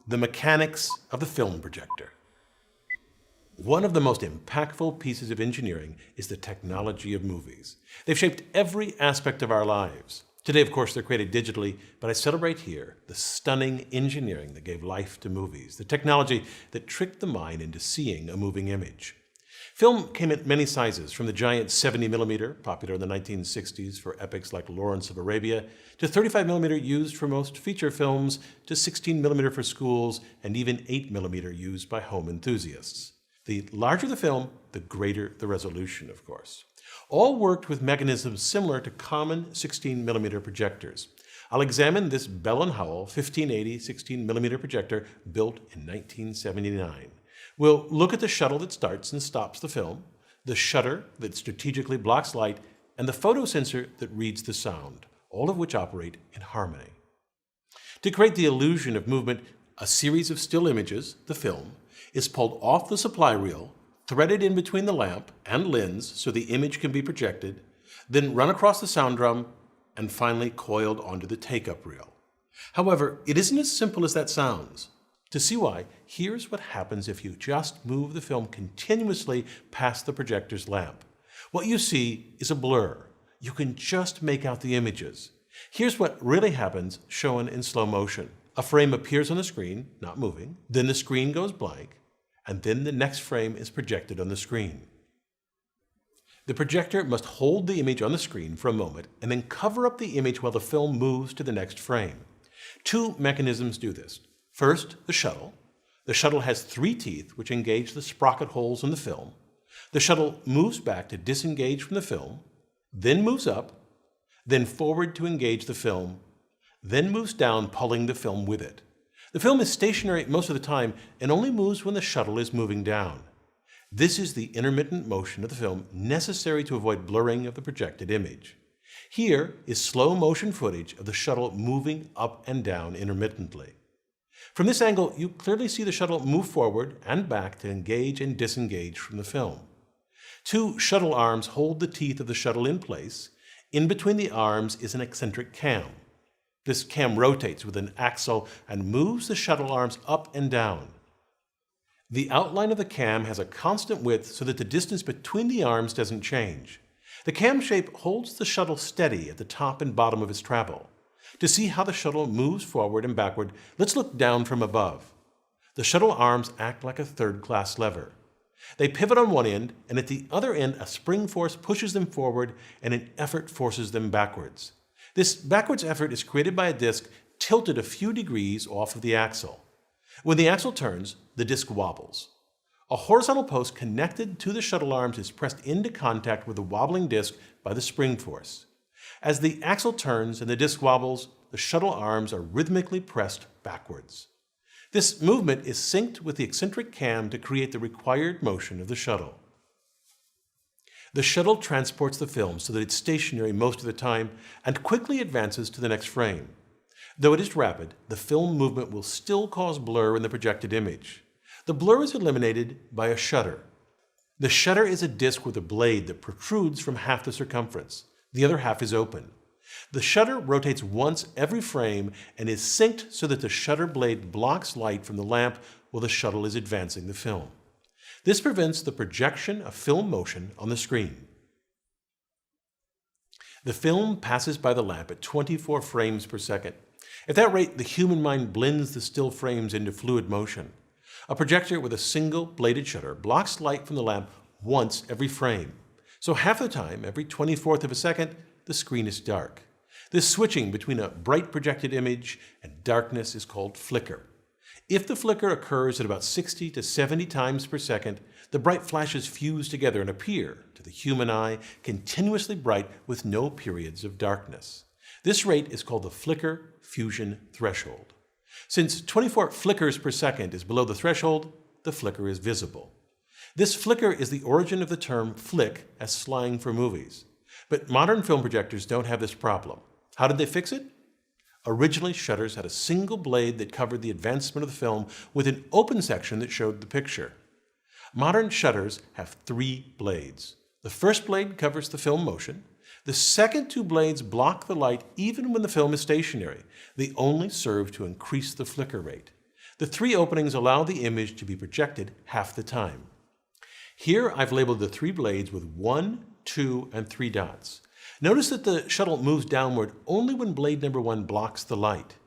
The mechanics of the film projector. One of the most impactful pieces of engineering is the technology of movies. They've shaped every aspect of our lives. Today, of course, they're created digitally, but I celebrate here the stunning engineering that gave life to movies, the technology that tricked the mind into seeing a moving image. Film came in many sizes, from the giant 70mm, popular in the 1960s for epics like Lawrence of Arabia, to 35mm used for most feature films, to 16mm for schools, and even 8mm used by home enthusiasts. The larger the film, the greater the resolution, of course. All worked with mechanisms similar to common 16mm projectors. I'll examine this Bell & Howell 1580 16mm projector built in 1979. We'll look at the shuttle that starts and stops the film, the shutter that strategically blocks light, and the photosensor that reads the sound, all of which operate in harmony. To create the illusion of movement, a series of still images, the film, is pulled off the supply reel, threaded in between the lamp and lens so the image can be projected, then run across the sound drum, and finally coiled onto the take-up reel. However, it isn't as simple as that sounds. To see why, here's what happens if you just move the film continuously past the projector's lamp. What you see is a blur. You can just make out the images. Here's what really happens shown in slow motion. A frame appears on the screen, not moving, then the screen goes blank, and then the next frame is projected on the screen. The projector must hold the image on the screen for a moment and then cover up the image while the film moves to the next frame. Two mechanisms do this. First, the shuttle. The shuttle has 3 teeth which engage the sprocket holes in the film. The shuttle moves back to disengage from the film, then moves up, then forward to engage the film, then moves down, pulling the film with it. The film is stationary most of the time and only moves when the shuttle is moving down. This is the intermittent motion of the film necessary to avoid blurring of the projected image. Here is slow motion footage of the shuttle moving up and down intermittently. From this angle, you clearly see the shuttle move forward and back to engage and disengage from the film. 2 shuttle arms hold the teeth of the shuttle in place. In between the arms is an eccentric cam. This cam rotates with an axle and moves the shuttle arms up and down. The outline of the cam has a constant width so that the distance between the arms doesn't change. The cam shape holds the shuttle steady at the top and bottom of its travel. To see how the shuttle moves forward and backward, let's look down from above. The shuttle arms act like a third-class lever. They pivot on one end, and at the other end, a spring force pushes them forward and an effort forces them backwards. This backwards effort is created by a disc tilted a few degrees off of the axle. When the axle turns, the disc wobbles. A horizontal post connected to the shuttle arms is pressed into contact with the wobbling disc by the spring force. As the axle turns and the disc wobbles, the shuttle arms are rhythmically pressed backwards. This movement is synced with the eccentric cam to create the required motion of the shuttle. The shuttle transports the film so that it's stationary most of the time and quickly advances to the next frame. Though it is rapid, the film movement will still cause blur in the projected image. The blur is eliminated by a shutter. The shutter is a disc with a blade that protrudes from half the circumference. The other half is open. The shutter rotates once every frame and is synced so that the shutter blade blocks light from the lamp while the shuttle is advancing the film. This prevents the projection of film motion on the screen. The film passes by the lamp at 24 frames per second. At that rate, the human mind blends the still frames into fluid motion. A projector with a single bladed shutter blocks light from the lamp once every frame. So half the time, every 24th of a second, the screen is dark. This switching between a bright projected image and darkness is called flicker. If the flicker occurs at about 60 to 70 times per second, the bright flashes fuse together and appear, to the human eye, continuously bright with no periods of darkness. This rate is called the flicker fusion threshold. Since 24 flickers per second is below the threshold, the flicker is visible. This flicker is the origin of the term flick as slang for movies. But modern film projectors don't have this problem. How did they fix it? Originally, shutters had a single blade that covered the advancement of the film with an open section that showed the picture. Modern shutters have 3 blades. The first blade covers the film motion. The second 2 blades block the light even when the film is stationary. They only serve to increase the flicker rate. The 3 openings allow the image to be projected half the time. Here I've labeled the 3 blades with 1, 2, and 3 dots. Notice that the shuttle moves downward only when blade number 1 blocks the light.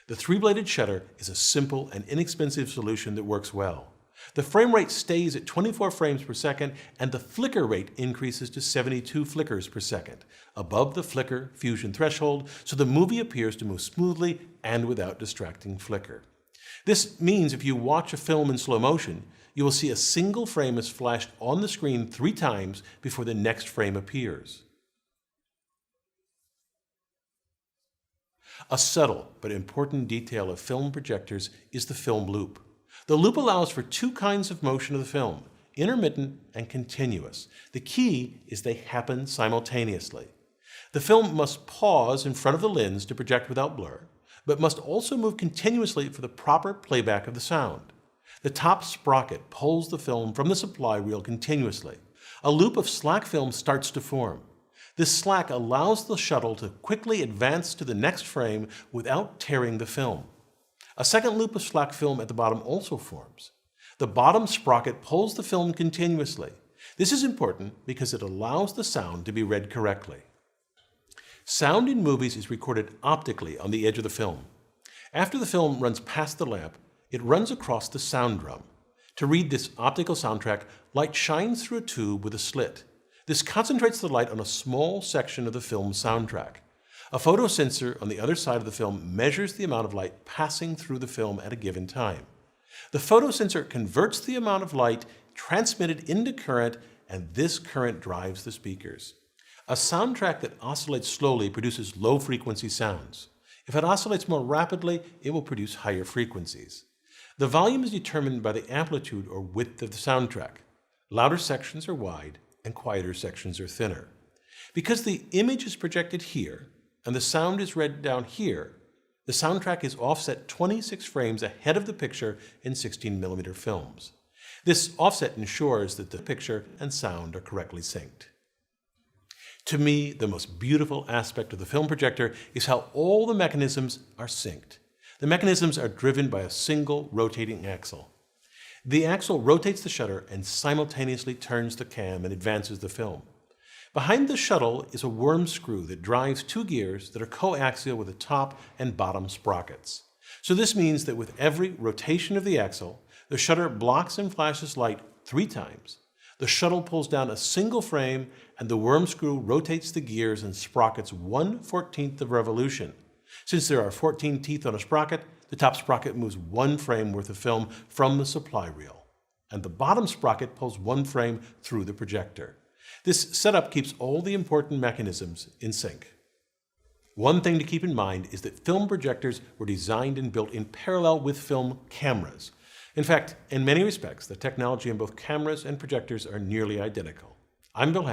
The 3-bladed shutter is a simple and inexpensive solution that works well. The frame rate stays at 24 frames per second, and the flicker rate increases to 72 flickers per second, above the flicker fusion threshold, so the movie appears to move smoothly and without distracting flicker. This means if you watch a film in slow motion, you will see a single frame is flashed on the screen 3 times before the next frame appears. A subtle but important detail of film projectors is the film loop. The loop allows for 2 kinds of motion of the film, intermittent and continuous. The key is they happen simultaneously. The film must pause in front of the lens to project without blur, but must also move continuously for the proper playback of the sound. The top sprocket pulls the film from the supply reel continuously. A loop of slack film starts to form. This slack allows the shuttle to quickly advance to the next frame without tearing the film. A second loop of slack film at the bottom also forms. The bottom sprocket pulls the film continuously. This is important because it allows the sound to be read correctly. Sound in movies is recorded optically on the edge of the film. After the film runs past the lamp, it runs across the sound drum. To read this optical soundtrack, light shines through a tube with a slit. This concentrates the light on a small section of the film's soundtrack. A photosensor on the other side of the film measures the amount of light passing through the film at a given time. The photosensor converts the amount of light transmitted into current, and this current drives the speakers. A soundtrack that oscillates slowly produces low-frequency sounds. If it oscillates more rapidly, it will produce higher frequencies. The volume is determined by the amplitude or width of the soundtrack. Louder sections are wide, and quieter sections are thinner. Because the image is projected here, and the sound is read down here, the soundtrack is offset 26 frames ahead of the picture in 16mm films. This offset ensures that the picture and sound are correctly synced. To me, the most beautiful aspect of the film projector is how all the mechanisms are synced. The mechanisms are driven by a single rotating axle. The axle rotates the shutter and simultaneously turns the cam and advances the film. Behind the shuttle is a worm screw that drives 2 gears that are coaxial with the top and bottom sprockets. So this means that with every rotation of the axle, the shutter blocks and flashes light 3 times. The shuttle pulls down a single frame, and the worm screw rotates the gears and sprockets 1/14 of a revolution. Since there are 14 teeth on a sprocket, the top sprocket moves 1 frame worth of film from the supply reel, and the bottom sprocket pulls 1 frame through the projector. This setup keeps all the important mechanisms in sync. One thing to keep in mind is that film projectors were designed and built in parallel with film cameras. In fact, in many respects, the technology in both cameras and projectors are nearly identical. I'm Bill